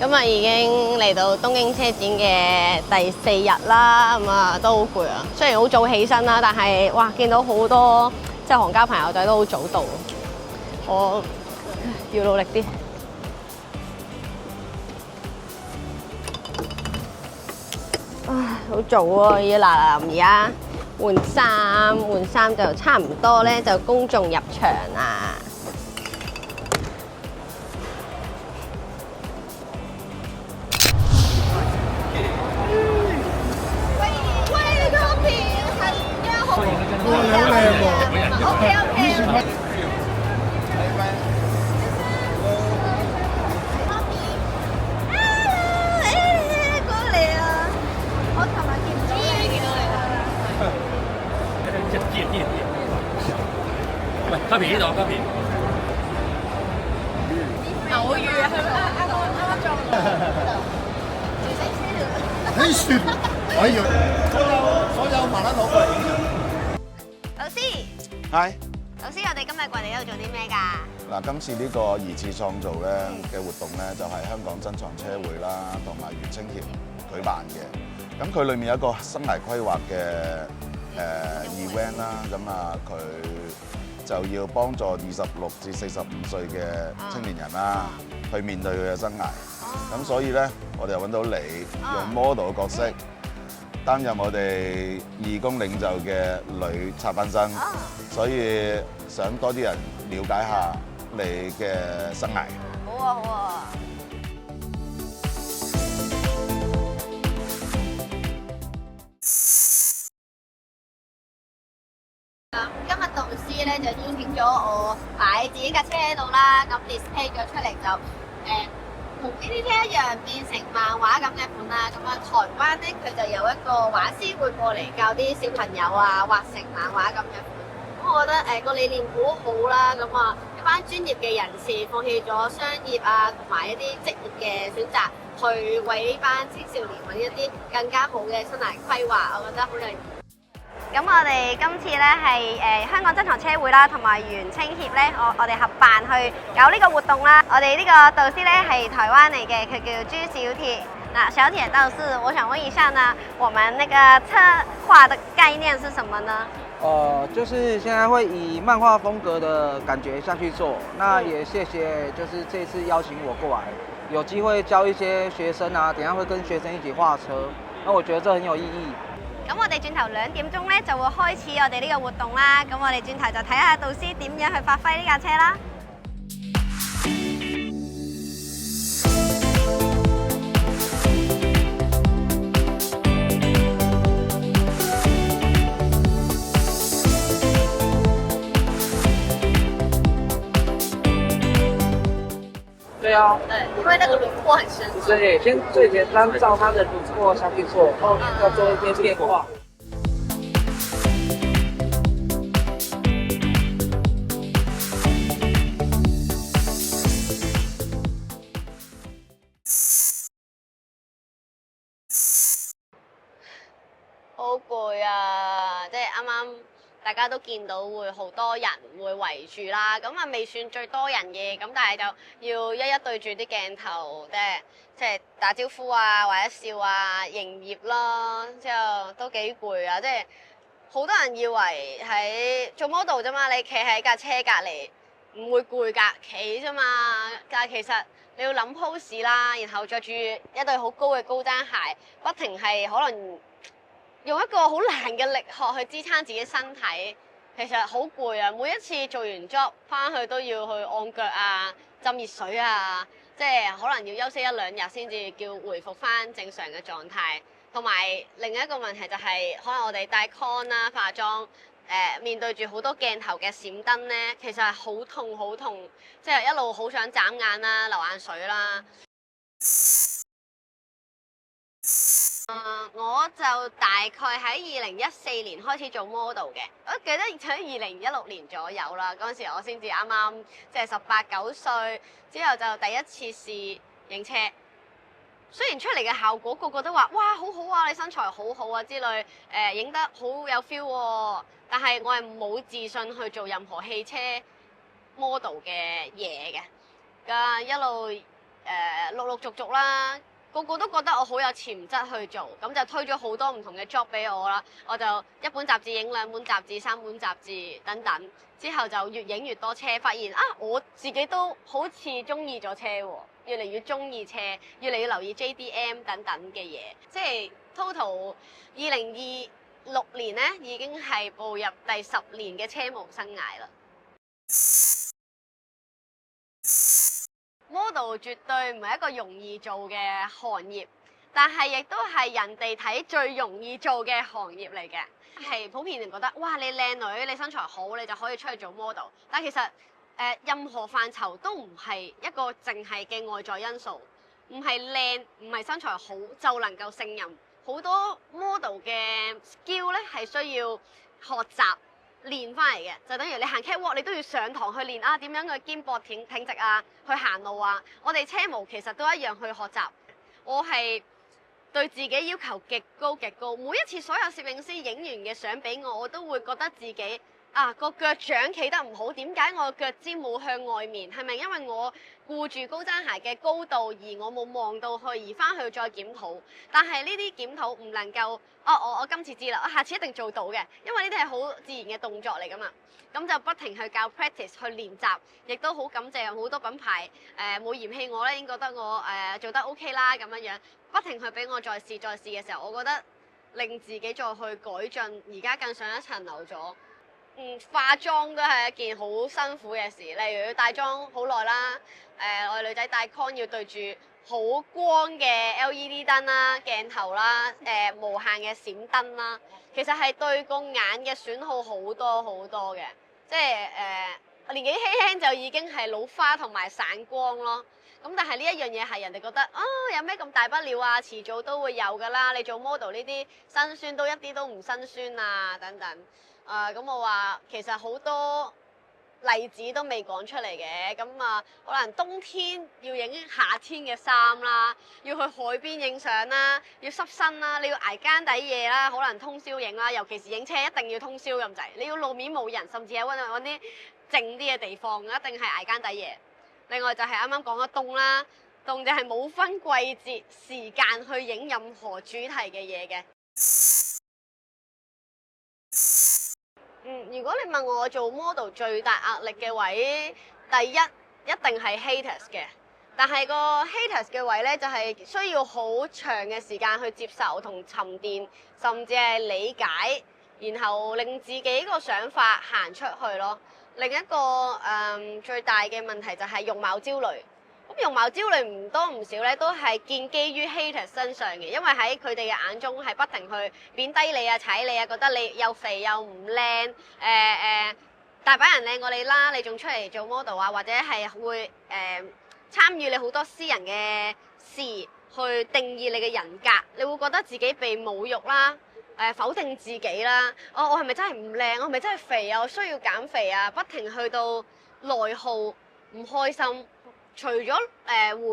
今日已經嚟到東京車展嘅第4日啦，咁啊都好攰啊。雖然好早起身啦，但係哇見到好多即係行家朋友仔都好早到，我要努力啲。唉，好早啊，要嗱臨而家換衫就差唔多咧，就公眾入場啦。卡片呢度，卡片。偶遇啊，係咪啱撞到？可以算，可以。所有麻甩佬過嚟影相。老師，係。老師，我哋今日過嚟呢度做啲咩㗎？嗱，今次呢個二次創造咧嘅活動咧，就係香港珍藏車會啦，同埋元青協舉辦嘅。咁佢裏面有一個生涯規劃嘅event 啦，咁啊佢就要幫助26至45歲嘅青年人啦，去面對佢嘅生涯。咁所以咧，我哋又揾到你，用 model 嘅角色擔任我哋義工領袖嘅女插班生，所以想多啲人了解下你嘅生涯。好啊，好啊。今日導師咧就邀請咗我擺自己架車喺度啦，咁 display 咗出嚟就同呢啲車一樣變成漫畫咁嘅款啦。咁啊，台灣咧佢就有一個畫師會過嚟教啲小朋友啊畫成漫畫咁嘅款。咁我覺得個理念好好啦。咁啊，一班專業嘅人士放棄咗商業啊同埋一啲職業嘅選擇，去為呢班青少年揾一啲更加好嘅生涯規劃，我覺得好有意義。咁我哋今次咧係香港珍藏車會啦，同埋元青協咧，我哋合辦去搞呢個活動啦。我哋呢個導師咧係台灣嚟嘅，佢叫朱小鐵。那小鐵導師，我想問一下呢，我們那個策劃的概念是什麼呢？就是現在會以漫畫風格的感覺下去做。那也謝謝，就是這次邀請我過來，有機會教一些學生啊，等下會跟學生一起畫車。那我覺得這很有意義。咁我哋轉頭2點鐘咧就會開始我哋呢個活動啦。咁我哋轉頭就睇下導師點樣去發揮呢架車啦。對啊，對，因為那個輪廓很深。對，先最簡單照它的輪廓下去做，後面再做一些變化。好攰啊！即係啱啱大家都見到會好多人會圍住啦，咁啊未算最多人嘅，咁但係就要一一對住啲鏡頭，即係打招呼啊，或者笑啊，營業咯，之後都幾攰啊！即係好多人以為喺做 model 啫嘛，你企喺架車隔離唔會攰㗎，企啫嘛，但係其實你要諗 pose 啦，然後着住一對好高嘅高踭鞋，不停係可能用一個好難嘅力學去支撐自己身體，其實好攰啊！每一次做完 job 翻去都要去按腳啊、浸熱水啊，即係可能要休息1-2日先至叫回復翻正常嘅狀態。同埋另一個問題就係，可能我哋戴 con 啦、化妝，面對住好多鏡頭嘅閃燈咧，其實係好痛好痛，即係一路好想眨眼啦、流眼水啦。我就大概喺2014年開始做 model 嘅，我記得喺2016年左右啦。嗰陣時我先至啱啱即係18、19歲，之後就第一次試影車。雖然出嚟嘅效果個個都話哇好好啊，你身材好好啊之類，影得好有 feel 喎，但係我係冇自信去做任何汽車 model 嘅嘢嘅。一路陸續啦。個個都覺得我好有潛質去做，咁就推咗好多唔同嘅 job 俾我啦。我就一本雜誌影2本雜誌、3本雜誌等等，之後就越影越多車，發現啊我自己都好似中意咗車喎，越嚟越中意車，越嚟越留意 JDM 等等嘅嘢。即係 total 2026年咧，已經係步入第10年嘅車模生涯啦。model 絕對唔係一個容易做嘅行業，但係亦都係人哋睇最容易做嘅行業嚟嘅。係普遍人覺得，哇！你靚女，你身材好，你就可以出去做 model。但其實任何範疇都唔係一個淨係嘅外在因素，唔係靚，唔係身材好就能夠勝任。好多 model 嘅 skill 咧係需要學習練翻嚟嘅，就等於你行 catwalk，你都要上堂去練啊，點樣去肩膊挺直啊，去行路啊。我哋車模其實都一樣去學習。我係對自己要求極高極高，每一次所有攝影師影完嘅相俾我，我都會覺得自己個腳掌企得唔好，點解我腳尖冇向外面？係咪因為我顧住高踭鞋嘅高度而我冇望到去，而翻去再檢討？但係呢啲檢討唔能夠，我今次知啦，我下次一定做到嘅，因為呢啲係好自然嘅動作嚟噶嘛。咁就不停去教 practice 去練習，亦都好感謝好多品牌冇嫌棄我咧，已經覺得我做得 OK 啦咁樣樣，不停去俾我再試嘅時候，我覺得令自己再去改進，而家更上一層樓咗。化妝都係一件好辛苦嘅事，例如要帶妝好耐啦，我哋女仔帶 con 要對住好光嘅 LED 燈啦、鏡頭啦、無限嘅閃燈啦，其實係對個眼嘅損耗好多好多嘅，即係年紀輕輕就已經係老花同埋散光咯。咁但係呢一樣嘢係人哋覺得有咩咁大不了啊？遲早都會有㗎啦。你做 model 呢啲辛酸都一啲都唔辛酸啊，等等。咁我話其實好多例子都未講出嚟嘅，咁可能冬天要影夏天嘅衫啦，要去海邊影相啦，要濕身啦，你要捱更抵夜啦，可能通宵影啦，尤其是影車一定要通宵咁滯，你要路面冇人，甚至係揾啲靜啲嘅地方，一定係捱更抵夜。另外就係啱啱講咗凍啦，凍就係冇分季節時間去影任何主題嘅嘢嘅。如果你問我做 model 最大壓力嘅位，第一定係 haters 嘅，但係個 haters 嘅位咧就係需要好長嘅時間去接受同沉澱，甚至係理解，然後令自己個想法行出去咯。另一個最大嘅問題就係容貌焦慮。咁容貌焦慮唔多唔少咧，都係建基於 haters 身上嘅，因為喺佢哋嘅眼中係不停去貶低你啊、踩你啊，覺得你又肥又唔靚，大把人靚過你啦，你仲出嚟做 model 啊，或者係會參與你好多私人嘅事，去定義你嘅人格，你會覺得自己被侮辱啦，否定自己啦，我係咪真係唔靚？我係咪真係肥啊？我需要減肥啊？不停去到內耗，唔開心。除咗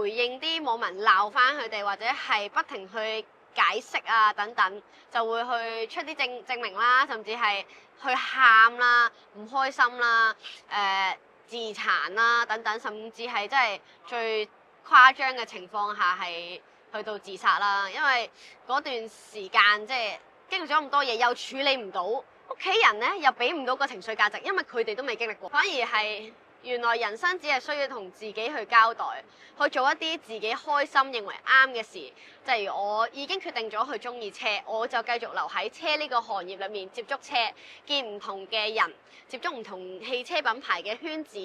回應啲網民鬧翻佢哋，或者係不停去解釋啊等等，就會去出啲證明啦，甚至係去喊啦、唔開心啦、自殘啦等等，甚至係真係最誇張嘅情況下係去到自殺啦。因為嗰段時間即係經歷咗咁多嘢，又處理唔到，屋企人咧又俾唔到個情緒價值，因為佢哋都未經歷過，反而係。原來人生只係需要同自己去交代，去做一啲自己開心認為啱嘅事。例如我已經決定咗去中意車，我就繼續留喺車呢個行業裏面接觸車，見唔同嘅人，接觸唔同汽車品牌嘅圈子，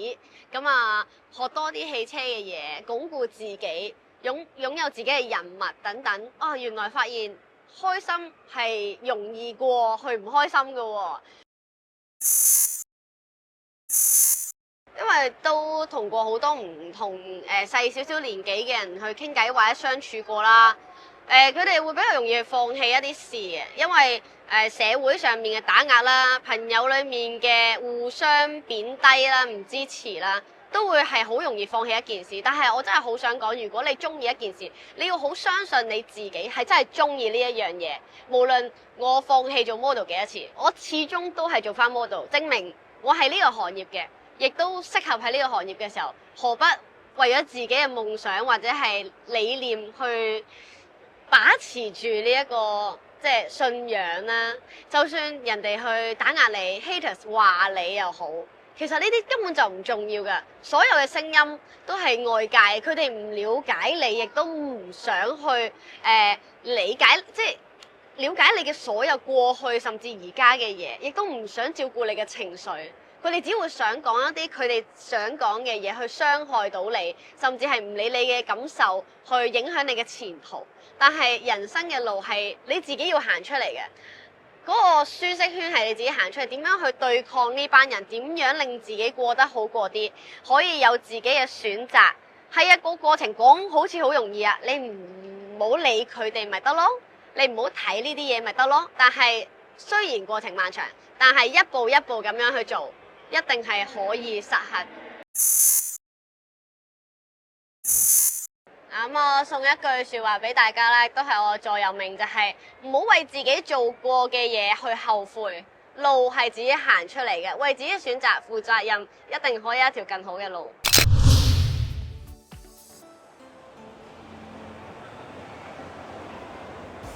咁學多啲汽車嘅嘢，鞏固自己，擁有自己嘅人脈等等。原來發現開心係容易過去唔開心㗎喎。因為都同過好多唔同細少少年紀嘅人去傾偈或者相處過啦，佢哋會比較容易去放棄一啲事嘅，因為社會上面嘅打壓啦，朋友裡面嘅互相貶低啦、唔支持啦，都會係好容易放棄一件事。但係我真係好想講，如果你中意一件事，你要好相信你自己係真係中意呢一樣嘢。無論我放棄做 model 幾多次，我始終都係做翻 model，證明我係呢個行業嘅。亦都適合喺呢個行業嘅時候，何不為咗自己嘅夢想或者係理念去把持住呢一個即係信仰啦。就算人哋去打壓你 haters 話你又好，其實呢啲根本就唔重要㗎。所有嘅聲音都係外界，佢哋唔了解你，亦都唔想去理解，即係了解你嘅所有過去甚至而家嘅嘢，亦都唔想照顧你嘅情緒。佢哋只會想講一啲佢哋想講嘅嘢，去傷害到你，甚至係唔理你嘅感受，去影響你嘅前途。但係人生嘅路係你自己要行出嚟嘅，嗰個舒適圈係你自己行出嚟。點樣去對抗呢班人？點樣令自己過得好過啲？可以有自己嘅選擇。係啊，個過程講好似好容易啊，你唔好理佢哋咪得咯，你唔好睇呢啲嘢咪得咯。但係雖然過程漫長，但係一步一步咁樣去做，一定係可以實行。咁我送一句説話俾大家咧，都係我座右銘，就係唔好為自己做過嘅嘢去後悔，路係自己行出嚟嘅，為自己選擇負責任，一定可以有一條更好嘅路。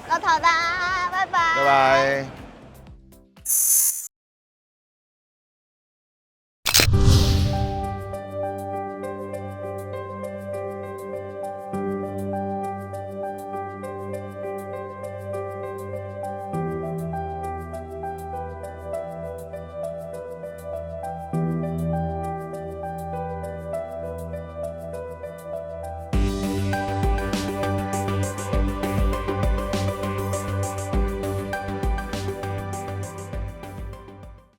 落堂啦，拜拜。拜拜。